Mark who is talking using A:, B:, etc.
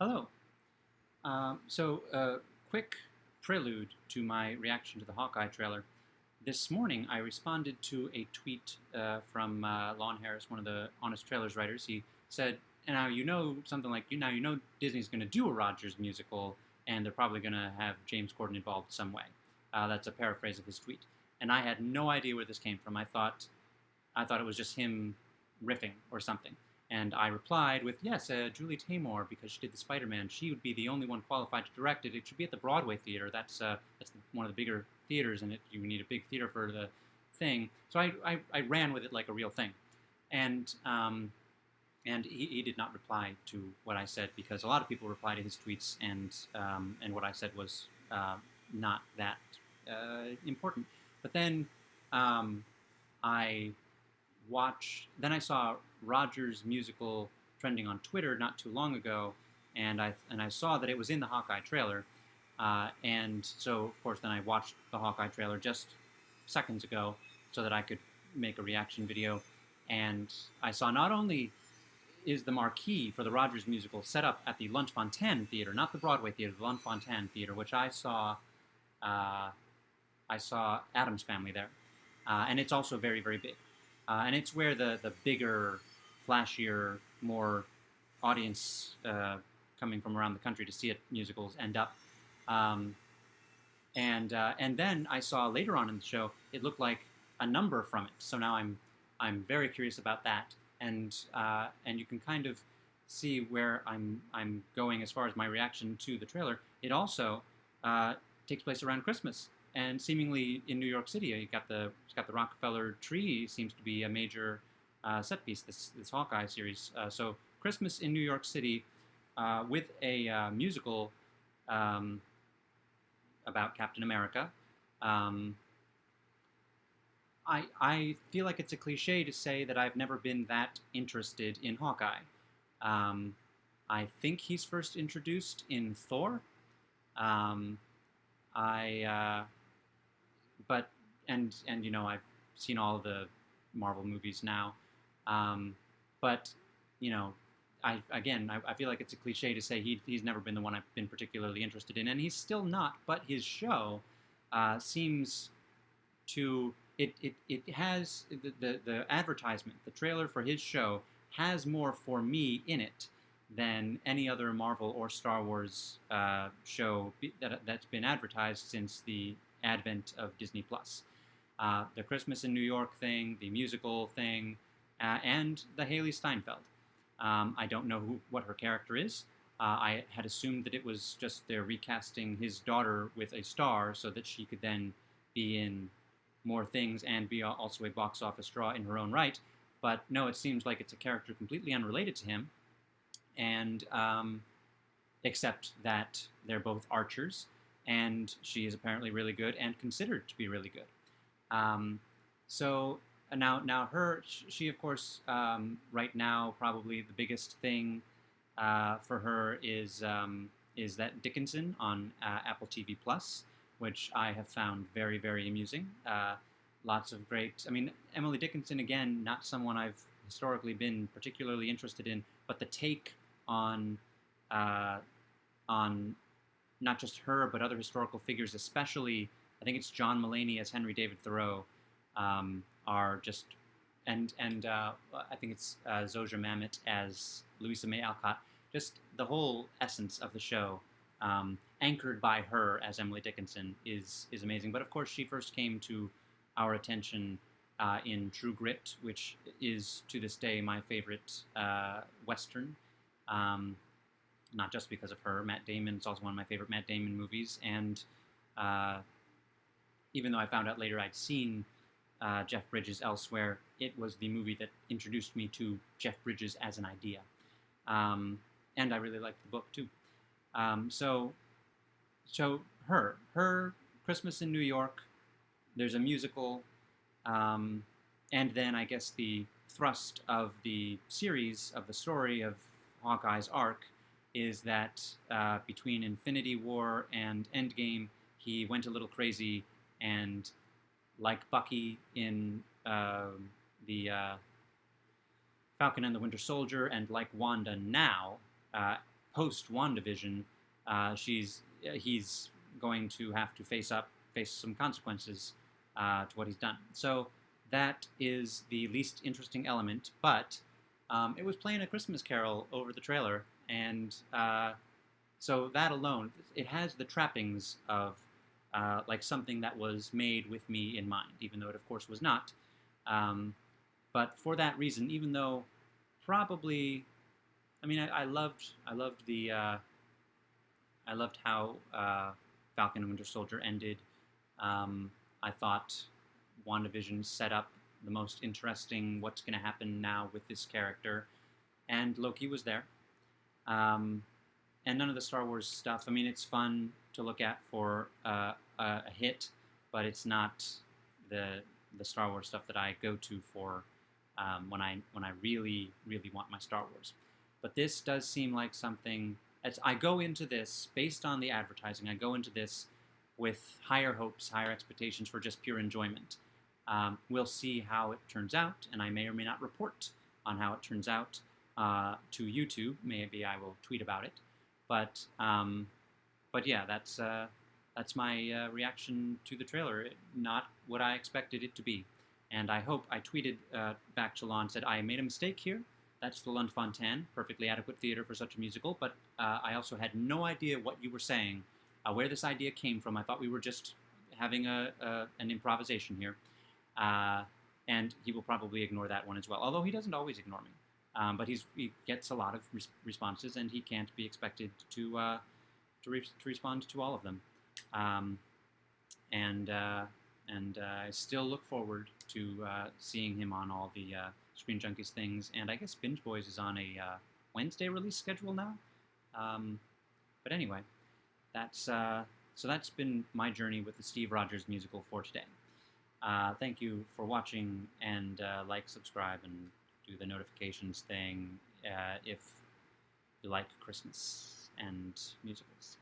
A: Hello. Quick prelude to my reaction to the Hawkeye trailer. This morning, I responded to a tweet from Lon Harris, one of the Honest Trailers writers. He said, "And now you know something like now you know Disney's going to do a Rogers musical, and they're probably going to have James Corden involved some way." That's a paraphrase of his tweet, and I had no idea where this came from. I thought it was just him riffing or something. And I replied with, yes, Julie Taymor, because she did the Spider-Man. She would be the only one qualified to direct it. It should be at the Broadway Theater. That's one of the bigger theaters, and you need a big theater for the thing. So I ran with it like a real thing. And he did not reply to what I said, because a lot of people reply to his tweets, and what I said was not that important. But then I then I saw Rogers musical trending on Twitter not too long ago, and I saw that it was in the Hawkeye trailer, and so of course then I watched the Hawkeye trailer just seconds ago so that I could make a reaction video, and I saw not only is the marquee for the Rogers musical set up at the Lunt-Fontanne Theater, not the Broadway Theater, the Lunt-Fontanne Theater, which I saw Addams Family there, and it's also very, very big. And it's where the bigger, flashier, more audience coming from around the country to see it musicals end up. And then I saw later on in the show it looked like a number from it. So now I'm very curious about that, and you can kind of see where I'm going as far as my reaction to the trailer. It also takes place around Christmas, and seemingly in New York City. It's got the Rockefeller tree, seems to be a major set piece, this Hawkeye series. So Christmas in New York City with a musical about Captain America. I feel like it's a cliche to say that I've never been that interested in Hawkeye. I think he's first introduced in Thor. But you know, I've seen all of the Marvel movies now, but you know, I feel like it's a cliche to say he's never been the one I've been particularly interested in, and he's still not. But his show seems to it has the advertisement, the trailer for his show has more for me in it than any other Marvel or Star Wars show that's been advertised since the advent of Disney Plus. The Christmas in New York thing, the musical thing, and the Hailee Steinfeld. I don't know what her character is. I had assumed that it was just they're recasting his daughter with a star so that she could then be in more things and be also a box office draw in her own right. But no, it seems like it's a character completely unrelated to him, and except that they're both archers, and she is apparently really good and considered to be really good. So now she of course right now probably the biggest thing for her is that Dickinson on Apple TV Plus, which I have found very, very amusing. Lots of great. I mean, Emily Dickinson, again, not someone I've historically been particularly interested in, but the take on not just her, but other historical figures, especially, I think it's John Mulaney as Henry David Thoreau, are just, and I think it's Zosia Mamet as Louisa May Alcott. Just the whole essence of the show, anchored by her as Emily Dickinson, is amazing. But of course, she first came to our attention in True Grit, which is to this day my favorite Western. Not just because of her. Matt Damon is also one of my favorite Matt Damon movies, and even though I found out later I'd seen Jeff Bridges elsewhere, it was the movie that introduced me to Jeff Bridges as an idea. And I really liked the book too. So her Christmas in New York, there's a musical, and then I guess the thrust of the series, of the story of Hawkeye's arc, is that between Infinity War and Endgame, he went a little crazy, and like Bucky in the Falcon and the Winter Soldier, and like Wanda now, post WandaVision, he's going to have to face some consequences to what he's done. So that is the least interesting element, but it was playing A Christmas Carol over the trailer, and so that alone, it has the trappings of like something that was made with me in mind, even though it of course was not. But for that reason, even though probably, I mean, I loved how Falcon and Winter Soldier ended. I thought WandaVision set up the most interesting what's going to happen now with this character, and Loki was there. And none of the Star Wars stuff. I mean, it's fun to look at for a hit, but it's not the Star Wars stuff that I go to for when I really want my Star Wars. But this does seem like something. I go into this based on the advertising. I go into this with higher hopes, higher expectations for just pure enjoyment. We'll see how it turns out, and I may or may not report on how it turns out to YouTube. Maybe I will tweet about it. But yeah, that's my reaction to the trailer. Not what I expected it to be. And I hope I tweeted back to Law and said, I made a mistake here. That's the Lund-Fontanne, perfectly adequate theater for such a musical. But I also had no idea what you were saying, where this idea came from. I thought we were just having an improvisation here. And he will probably ignore that one as well. Although he doesn't always ignore me. But he gets a lot of responses, and he can't be expected to respond to all of them. And I still look forward to seeing him on all the Screen Junkies things. And I guess Binge Boys is on a Wednesday release schedule now. But anyway, so that's been my journey with the Steve Rogers musical for today. Thank you for watching, and like, subscribe, and do the notifications thing if you like Christmas and musicals.